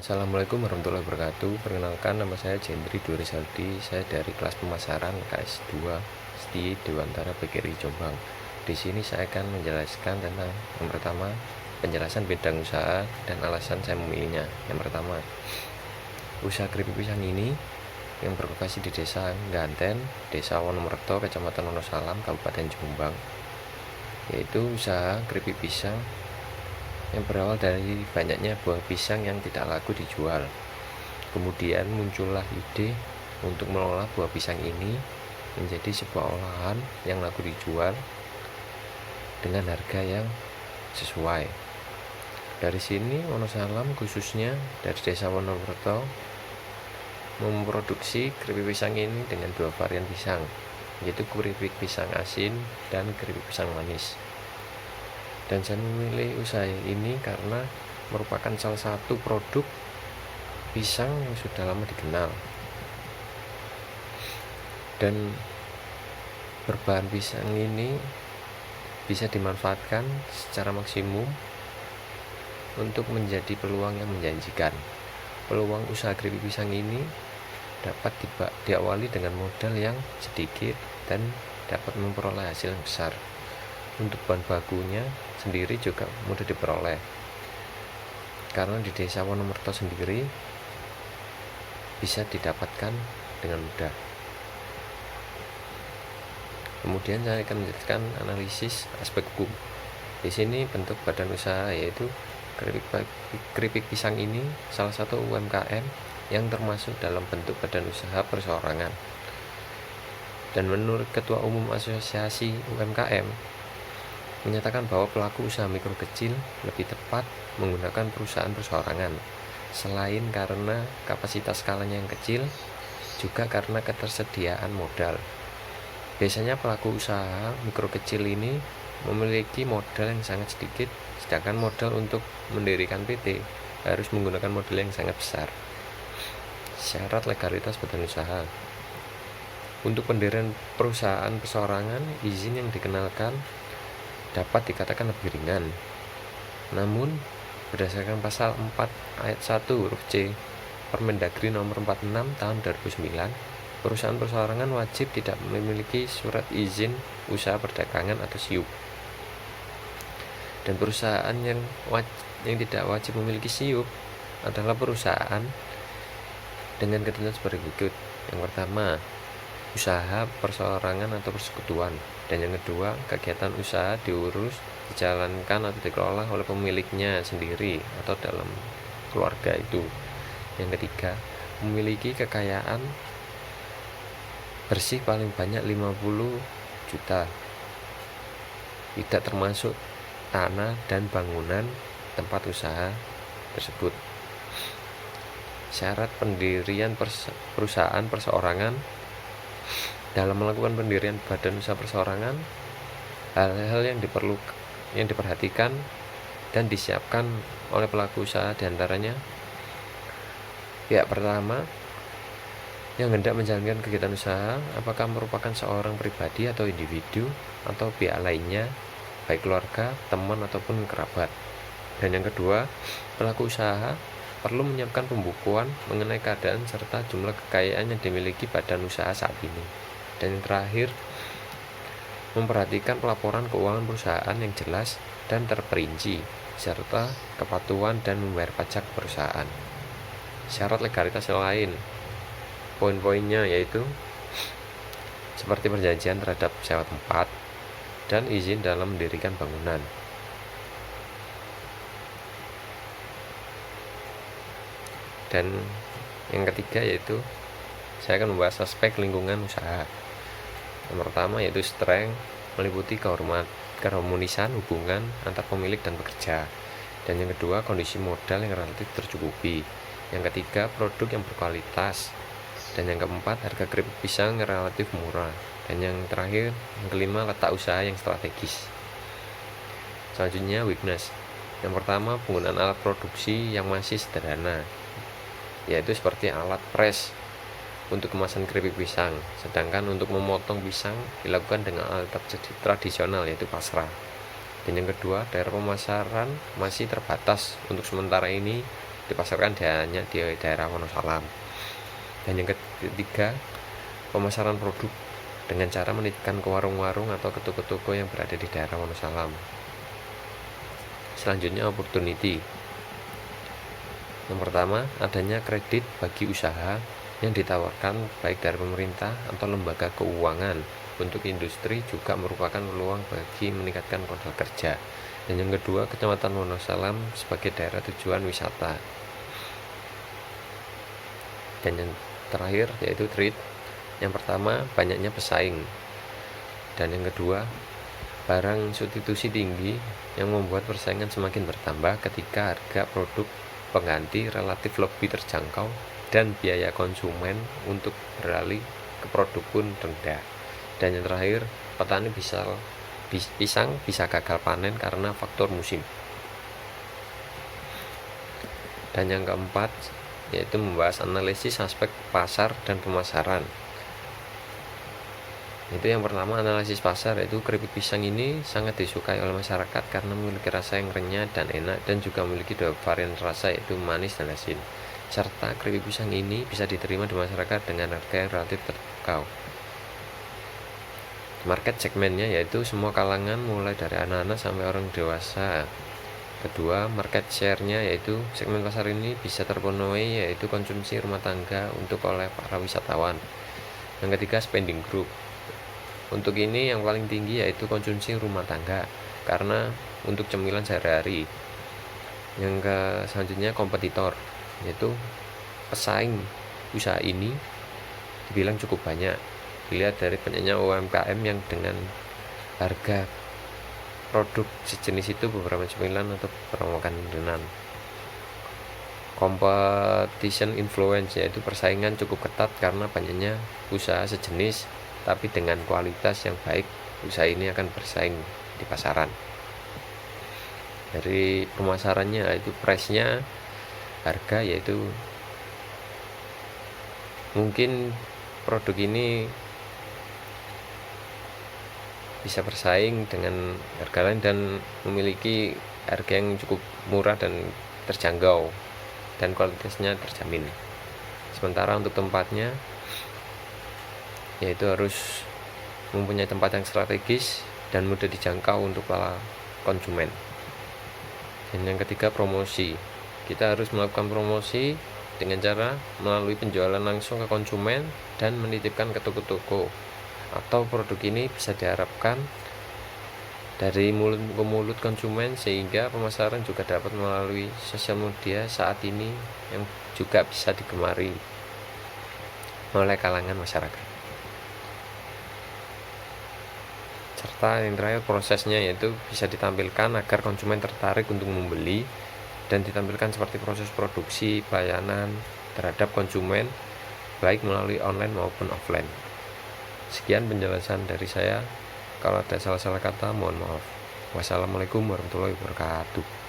Assalamualaikum warahmatullahi wabarakatuh. Perkenalkan, nama saya Jendri Durizaldi. Saya dari kelas pemasaran KS2 di Dewantara PGRI Jombang. Di sini saya akan menjelaskan tentang yang pertama, penjelasan bidang usaha dan alasan saya memilihnya. Yang pertama, usaha keripik pisang ini yang berlokasi di Desa Ganten, Desa Wonomerto, Kecamatan Wonosalam, Kabupaten Jombang, yaitu usaha keripik pisang yang berawal dari banyaknya buah pisang yang tidak laku dijual. Kemudian muncullah ide untuk mengolah buah pisang ini menjadi sebuah olahan yang laku dijual dengan harga yang sesuai. Dari sini Wonosalam, khususnya dari Desa Wonomerto, memproduksi keripik pisang ini dengan dua varian pisang, yaitu keripik pisang asin dan keripik pisang manis. Dan saya memilih usaha ini karena merupakan salah satu produk pisang yang sudah lama dikenal, dan berbahan pisang ini bisa dimanfaatkan secara maksimum untuk menjadi peluang yang menjanjikan. Peluang usaha keripik pisang ini dapat diawali dengan modal yang sedikit dan dapat memperoleh hasil yang besar. Untuk bahan bakunya sendiri juga mudah diperoleh, karena di Desa Wonomerto sendiri bisa didapatkan dengan mudah. Kemudian saya akan menjelaskan analisis aspek hukum. Di sini bentuk badan usaha, yaitu keripik pisang ini salah satu UMKM yang termasuk dalam bentuk badan usaha perseorangan. Dan menurut Ketua Umum Asosiasi UMKM menyatakan bahwa pelaku usaha mikro kecil lebih tepat menggunakan perusahaan perseorangan, selain karena kapasitas skalanya yang kecil, juga karena ketersediaan modal. Biasanya pelaku usaha mikro kecil ini memiliki modal yang sangat sedikit, sedangkan modal untuk mendirikan PT harus menggunakan modal yang sangat besar. Syarat legalitas badan usaha. Untuk pendirian perusahaan perseorangan, izin yang dikenalkan dapat dikatakan lebih ringan. Namun, berdasarkan pasal 4 ayat 1 huruf C Permendagri nomor 46 tahun 2009, perusahaan perseorangan wajib tidak memiliki surat izin usaha perdagangan atau SIUP. Dan perusahaan yang tidak wajib memiliki SIUP adalah perusahaan dengan ketentuan sebagai berikut. Yang pertama, usaha perseorangan atau persekutuan. Dan yang kedua, kegiatan usaha diurus, dijalankan atau dikelola oleh pemiliknya sendiri atau dalam keluarga itu. Yang ketiga, memiliki kekayaan bersih paling banyak 50 juta, tidak termasuk tanah dan bangunan tempat usaha tersebut. Syarat pendirian perusahaan perseorangan. Dalam melakukan pendirian badan usaha perseorangan, hal-hal yang diperhatikan dan disiapkan oleh pelaku usaha diantaranya: pihak pertama yang hendak menjalankan kegiatan usaha, apakah merupakan seorang pribadi atau individu, atau pihak lainnya, baik keluarga, teman, ataupun kerabat. Dan yang kedua, pelaku usaha perlu menyiapkan pembukuan mengenai keadaan serta jumlah kekayaan yang dimiliki badan usaha saat ini. Dan yang terakhir, memperhatikan pelaporan keuangan perusahaan yang jelas dan terperinci, serta kepatuhan dan membayar pajak perusahaan. Syarat legalitas yang lain, poin-poinnya yaitu seperti perjanjian terhadap sewa tempat dan izin dalam mendirikan bangunan. Dan yang ketiga yaitu saya akan membahas aspek lingkungan usaha. Yang pertama yaitu strength, meliputi keharmonisan hubungan antar pemilik dan pekerja. Dan yang kedua, kondisi modal yang relatif tercukupi. Yang ketiga, produk yang berkualitas. Dan yang keempat, harga keripik pisang yang relatif murah. Dan yang terakhir, yang kelima, letak usaha yang strategis. Selanjutnya, weakness. Yang pertama, penggunaan alat produksi yang masih sederhana, yaitu seperti alat press untuk kemasan keripik pisang, sedangkan untuk memotong pisang dilakukan dengan alat tradisional, yaitu pasrah. Dan yang kedua, daerah pemasaran masih terbatas untuk sementara ini dipasarkan hanya di daerah Wonosalam. Dan yang ketiga, pemasaran produk dengan cara menitipkan ke warung-warung atau ke toko-toko yang berada di daerah Wonosalam. Selanjutnya, opportunity. Yang pertama, adanya kredit bagi usaha yang ditawarkan baik dari pemerintah atau lembaga keuangan untuk industri juga merupakan peluang bagi meningkatkan modal kerja. Dan yang kedua, Kecamatan Wonosalam sebagai daerah tujuan wisata. Dan yang terakhir yaitu trade. Yang pertama, banyaknya pesaing. Dan yang kedua, barang substitusi tinggi yang membuat persaingan semakin bertambah ketika harga produk pengganti relatif lebih terjangkau dan biaya konsumen untuk beralih ke produk pun rendah. Dan yang terakhir, petani pisang bisa gagal panen karena faktor musim. Dan yang keempat yaitu membahas analisis aspek pasar dan pemasaran. Itu yang pertama, analisis pasar, yaitu keripik pisang ini sangat disukai oleh masyarakat karena memiliki rasa yang renyah dan enak dan juga memiliki dua varian rasa yaitu manis dan asin. Serta keripik pisang ini bisa diterima di masyarakat dengan harga yang relatif terjangkau. Market segmennya yaitu semua kalangan mulai dari anak-anak sampai orang dewasa. Kedua, market share-nya yaitu segmen pasar ini bisa terpenuhi yaitu konsumsi rumah tangga untuk oleh para wisatawan. Yang ketiga, spending group. Untuk ini yang paling tinggi yaitu konsumsi rumah tangga karena untuk cemilan sehari-hari. Yang selanjutnya, kompetitor, yaitu pesaing usaha ini dibilang cukup banyak dilihat dari banyaknya UMKM yang dengan harga produk sejenis itu beberapa cemilan atau beberapa makanan. Competition influence, yaitu persaingan cukup ketat karena banyaknya usaha sejenis tapi dengan kualitas yang baik, usaha ini akan bersaing di pasaran. Dari pemasarannya yaitu price-nya, harga, yaitu mungkin produk ini bisa bersaing dengan harga lain dan memiliki harga yang cukup murah dan terjangkau dan kualitasnya terjamin. Sementara untuk tempatnya yaitu harus mempunyai tempat yang strategis dan mudah dijangkau untuk para konsumen. Dan yang ketiga, promosi. Kita harus melakukan promosi dengan cara melalui penjualan langsung ke konsumen dan menitipkan ke toko-toko, atau produk ini bisa diharapkan dari mulut ke mulut konsumen sehingga pemasaran juga dapat melalui sosial media saat ini yang juga bisa digemari oleh kalangan masyarakat. Serta yang terakhir, prosesnya yaitu bisa ditampilkan agar konsumen tertarik untuk membeli dan ditampilkan seperti proses produksi, pelayanan terhadap konsumen baik melalui online maupun offline. Sekian penjelasan dari saya. Kalau ada salah-salah kata mohon maaf. Wassalamualaikum warahmatullahi wabarakatuh.